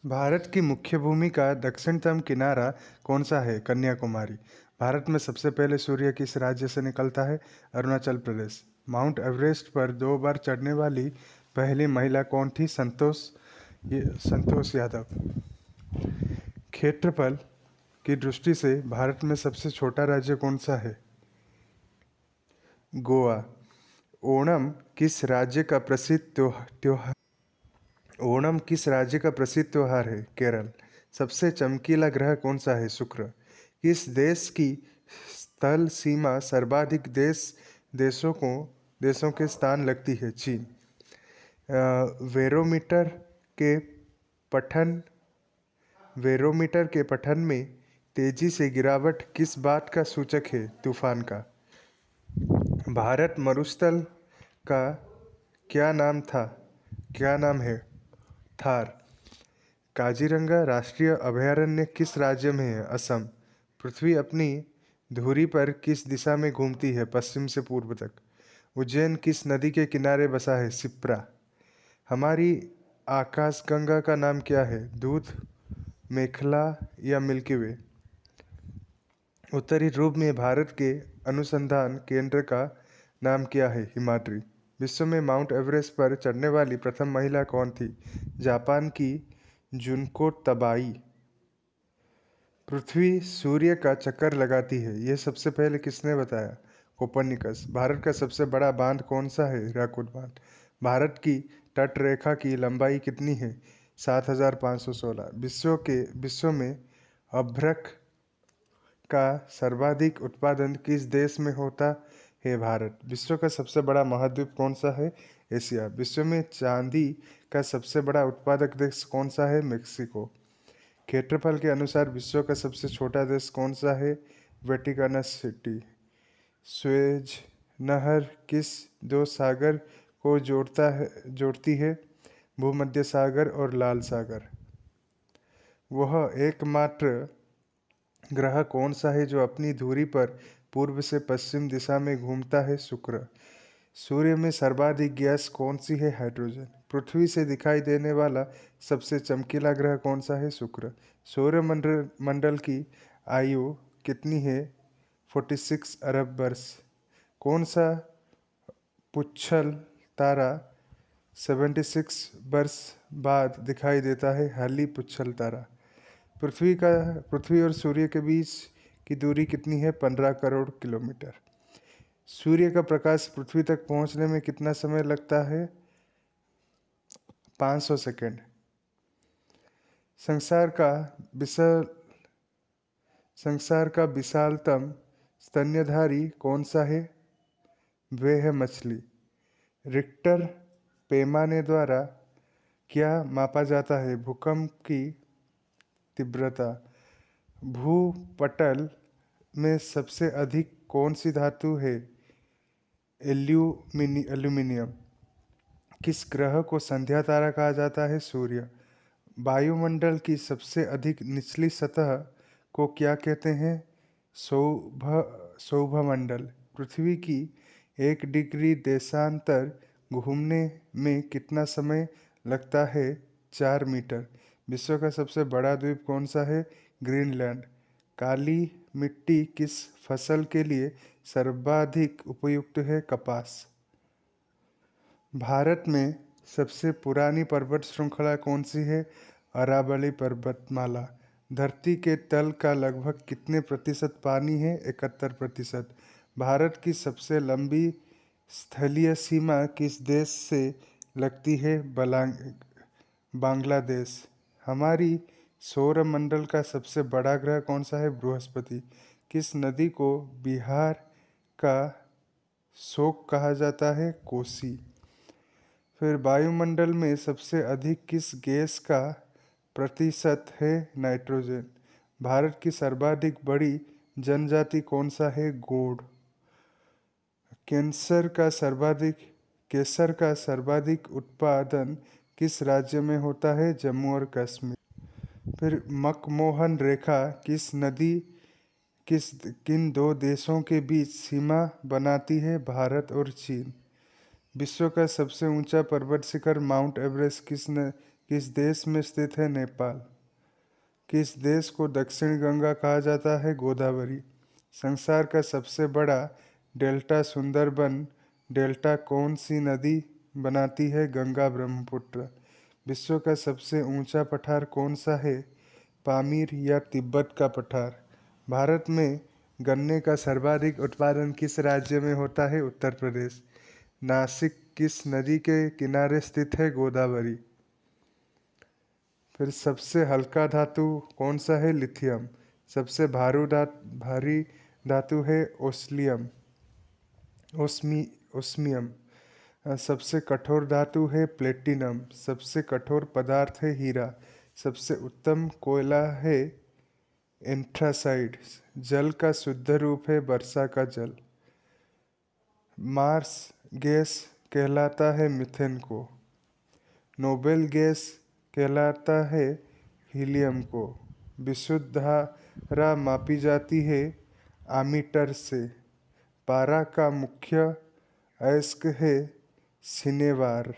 भारत की मुख्य भूमि का दक्षिणतम किनारा कौन सा है? कन्याकुमारी। भारत में सबसे पहले सूर्य किस राज्य से निकलता है? अरुणाचल प्रदेश। माउंट एवरेस्ट पर 2 बार चढ़ने वाली पहली महिला कौन थी? संतोष यादव। क्षेत्रफल की दृष्टि से भारत में सबसे छोटा राज्य कौन सा है? गोवा। ओणम किस राज्य का प्रसिद्ध त्योहार ओणम किस राज्य का प्रसिद्ध त्योहार है? केरल। सबसे चमकीला ग्रह कौन सा है? शुक्र। किस देश की स्थल सीमा सर्वाधिक देशों के स्थान लगती है? चीन। वेरोमीटर के पठन वेरोमीटर के पठन में तेजी से गिरावट किस बात का सूचक है? तूफान का। भारत मरुस्थल का क्या नाम है? थार। काजीरंगा राष्ट्रीय अभयारण्य किस राज्य में है? असम। पृथ्वी अपनी धुरी पर किस दिशा में घूमती है? पश्चिम से पूर्व तक। उज्जैन किस नदी के किनारे बसा है? शिप्रा। हमारी आकाशगंगा का नाम क्या है? दूध, मेखला या मिल्की वे। उत्तरी ध्रुव में भारत के अनुसंधान केंद्र का नाम क्या है? हिमाद्री। विश्व में माउंट एवरेस्ट पर चढ़ने वाली प्रथम महिला कौन थी? जापान की जुनको तबाई। पृथ्वी सूर्य का चक्कर लगाती है, यह सबसे पहले किसने बताया? कोपर्निकस। भारत का सबसे बड़ा बांध कौन सा है? हीराकुद बांध। भारत की तटरेखा की लंबाई कितनी है? 7516। विश्व में अभ्रक का सर्वाधिक उत्पादन किस देश में होता है? भारत। विश्व का सबसे बड़ा महाद्वीप कौन सा है? एशिया। विश्व में चांदी का सबसे बड़ा उत्पादक देश कौन सा है? मेक्सिको। क्षेत्रफल के अनुसार विश्व का सबसे छोटा देश कौन सा है? Vatican city. स्वेज नहर किस दो सागर को जोड़ती है? भूमध्य सागर और लाल सागर। वह एकमात्र ग्रह कौन सा है जो अपनी धुरी पर पूर्व से पश्चिम दिशा में घूमता है? शुक्र। सूर्य में सर्वाधिक गैस कौन सी है? हाइड्रोजन। पृथ्वी से दिखाई देने वाला सबसे चमकीला ग्रह कौन सा है? शुक्र। सौर मंडल की आयु कितनी है? 46 अरब वर्ष। कौन सा पुच्छल तारा 76 वर्ष बाद दिखाई देता है? हाली पुच्छल तारा। पृथ्वी और सूर्य के बीच की दूरी कितनी है? 15 करोड़ किलोमीटर। सूर्य का प्रकाश पृथ्वी तक पहुंचने में कितना समय लगता है? 500 सेकेंड। संसार का विशालतम स्तन्यधारी कौन सा है? वे है मछली। रिक्टर पैमाने द्वारा क्या मापा जाता है? भूकंप की तीव्रता। भूपटल में सबसे अधिक कौन सी धातु है? एल्यूमिनियम। किस ग्रह को संध्या तारा कहा जाता है? सूर्य। वायुमंडल की सबसे अधिक निचली सतह को क्या कहते हैं? सौभमंडल। पृथ्वी की 1 डिग्री देशांतर घूमने में कितना समय लगता है? 4 मीटर। विश्व का सबसे बड़ा द्वीप कौन सा है? ग्रीनलैंड। काली मिट्टी किस फसल के लिए सर्वाधिक उपयुक्त है? कपास। भारत में सबसे पुरानी पर्वत श्रृंखला कौन सी है? अरावली पर्वतमाला। धरती के तल का लगभग कितने प्रतिशत पानी है? 71%। भारत की सबसे लंबी स्थलीय सीमा किस देश से लगती है? बांग्लादेश। हमारी सौर मंडल का सबसे बड़ा ग्रह कौन सा है? बृहस्पति। किस नदी को बिहार का शोक कहा जाता है? कोसी। फिर वायुमंडल में सबसे अधिक किस गैस का प्रतिशत है? नाइट्रोजन। भारत की सर्वाधिक बड़ी जनजाति कौन सा है? गौड़। केसर का सर्वाधिक उत्पादन किस राज्य में होता है? जम्मू और कश्मीर। फिर मकमोहन रेखा किन दो देशों के बीच सीमा बनाती है? भारत और चीन। विश्व का सबसे ऊंचा पर्वत शिखर माउंट एवरेस्ट किस देश में स्थित है नेपाल? किस देश को दक्षिण गंगा कहा जाता है? गोदावरी। संसार का सबसे बड़ा डेल्टा सुंदरबन डेल्टा कौन सी नदी बनाती है? गंगा ब्रह्मपुत्र। विश्व का सबसे ऊंचा पठार कौन सा है? पामीर या तिब्बत का पठार। भारत में गन्ने का सर्वाधिक उत्पादन किस राज्य में होता है? उत्तर प्रदेश। नासिक किस नदी के किनारे स्थित है? गोदावरी। फिर सबसे हल्का धातु कौन सा है? लिथियम। सबसे भारी धातु है ओस्लियम ओस्मियम। सबसे कठोर धातु है प्लेटिनम। सबसे कठोर पदार्थ है हीरा। सबसे उत्तम कोयला है एंथ्रासाइड। जल का शुद्ध रूप है वर्षा का जल। मार्स गैस कहलाता है मीथेन को। नोबेल गैस कहलाता है हीलियम को। विशुद्ध धारा मापी जाती है आमीटर से। पारा का मुख्य अयस्क है सिनेबार।